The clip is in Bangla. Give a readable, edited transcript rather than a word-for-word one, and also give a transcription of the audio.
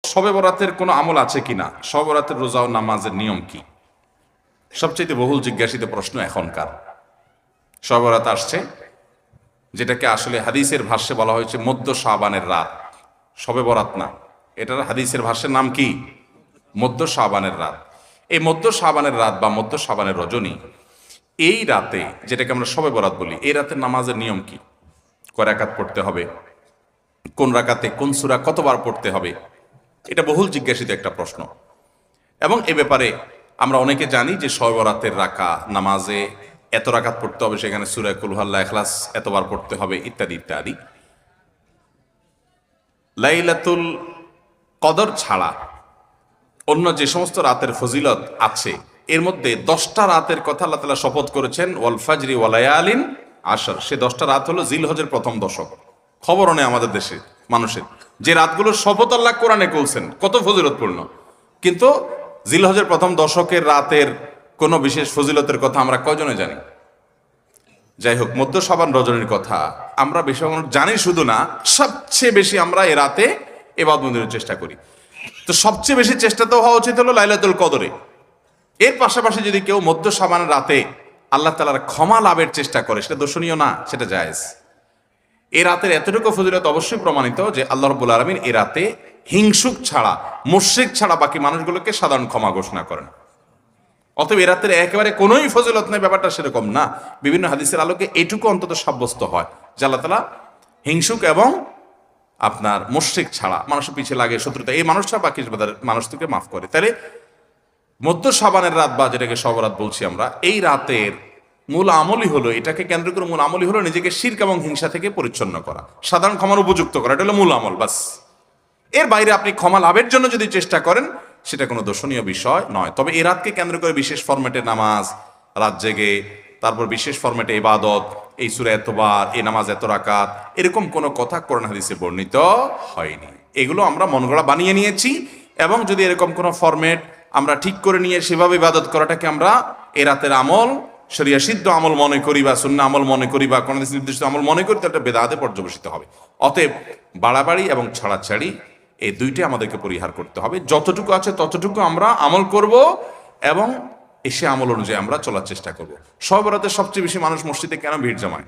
শবে বরাতের কোনো আমল আছে কিনা, শবে বরাতের রোজা ও নামাজের নিয়ম কি, সবচেয়ে বহুল জিজ্ঞাসিত প্রশ্ন এখনকার। শবে বরাত আসছে, যেটাকে আসলে হাদিসের ভাষ্যে বলা হয়েছে মধ্য শাবানের রাত, শবে বরাত না, এটার হাদিসের ভাষ্যের নাম কি? মধ্য শাবানের রাত। এই মধ্য শাবানের রাত বা মধ্য শাবানের রজনী, এই রাতে যেটাকে আমরা শবে বরাত বলি, এই রাতের নামাজের নিয়ম কি? কয় রাকাত পড়তে হবে, কোন রাকাতে কোন সূরা কতবার পড়তে হবে, এটা বহুল জিজ্ঞাসিত একটা প্রশ্ন। এবং এ ব্যাপারে আমরা অনেকে জানি যে শবে বরাতের নামাজে এত রাকাত পড়তে হবে, সেখানে সূরা কুল হুয়াল্লাহ, ইখলাস এতবার পড়তে হবে, ইত্যাদি ইত্যাদি। লাইলাতুল কদর ছাড়া অন্য যে সমস্ত রাতের ফজিলত আছে, এর মধ্যে 10টা রাতের কথা আল্লাহ তাআলা শপথ করেছেন, ওয়াল ফাজরি ওয়া লায়ালিন আশর। সে 10টা রাত হলো জিলহজের প্রথম দশক। খবরও নেই আমাদের দেশে মানুষের, যে রাতগুলোর শপথ আল্লাহ কোরআনে করছেন, কত ফজিলতপূর্ণ, কিন্তু জিলহজের প্রথম দশকের রাতের কোনো বিশেষ ফজিলতের কথা আমরা কয়জনে জানি? যাই হোক, মধ্য শাবান রজনীর কথা আমরা বেশি জানি শুধু না, সবচেয়ে বেশি আমরা এ রাতে ইবাদত বন্দেগীর চেষ্টা করি। তো সবচেয়ে বেশি চেষ্টা তো হওয়া উচিত হলো লাইলাতুল কদরে। এর পাশাপাশি যদি কেউ মধ্য শাবান রাতে আল্লাহ তাআলার ক্ষমা লাভের চেষ্টা করে, সেটা দোষণীয় না, সেটা জায়েজ। এ রাতের এতটুকু ফজিলত অবশ্যই প্রমাণিত যে আল্লাহ রাব্বুল আলামিন এ রাতে হিংসুক ছাড়া, মুশরিক ছাড়া বাকি মানুষগুলোকে সাধারণ ক্ষমা ঘোষণা করেন। অতএব এ রাতের একেবারে কোনোই ফজিলত নেই, ব্যাপারটা সেরকম না। বিভিন্ন হাদিসের আলোকে এটুকু অন্তত সাব্যস্ত হয় যে আল্লাহ তাআলা হিংসুক এবং আপনার মুশরিক ছাড়া, মানুষের পিছিয়ে লাগে শত্রুতা, এই মানুষটা বাকি মানুষকে মাফ করে। তাহলে মধ্য শাবানের রাত বা যেটাকে শবরাত বলছি আমরা, এই রাতের মূল আমলই হলো, এটাকে কেন্দ্র করে মূল আমলই হলো নিজেকে শিরক এবং হিংসা থেকে পরিচ্ছন্ন করা, সাধারণ ক্ষমার উপযুক্ত করা। এটা হলো মূল আমল, বাস। এর বাইরে আপনি ক্ষমা লাভের জন্য যদি চেষ্টা করেন, সেটা কোনো দর্শনীয় বিষয় নয়। তবে এই রাতকে কেন্দ্র করে বিশেষ ফরম্যাটে নামাজ, রাত জেগে, তারপর বিশেষ ফরম্যাটে ইবাদত, এই সূরা এতবার, এই নামাজ এত রাকাত, এরকম কোনো কথা কোরআন হাদিসে বর্ণিত হয়নি। এগুলো আমরা মনগড়া বানিয়ে নিয়েছি। এবং যদি এরকম কোনো ফরম্যাট আমরা ঠিক করে নিয়ে সেভাবে ইবাদত করাটাকে আমরা এ রাতের আমল, শরিয়া সিদ্ধ আমল মনে করি বা সুন্নাহ আমল মনে করি বা কোন নির্দিষ্ট আমল মনে করি, তাহলে বেদাতে পর্যবেসিত হবে। অতএব বাড়াবাড়ি এবং ছাড়াছাড়ি এই দুইটাই আমাদেরকে পরিহার করতে হবে। যতটুকু আছে ততটুকু আমরা আমল করব এবং এসে আমল অনুযায়ী আমরা চলার চেষ্টা করব। শবে বরাতে সবচেয়ে বেশি মানুষ মসজিদে কেন ভিড় জমায়?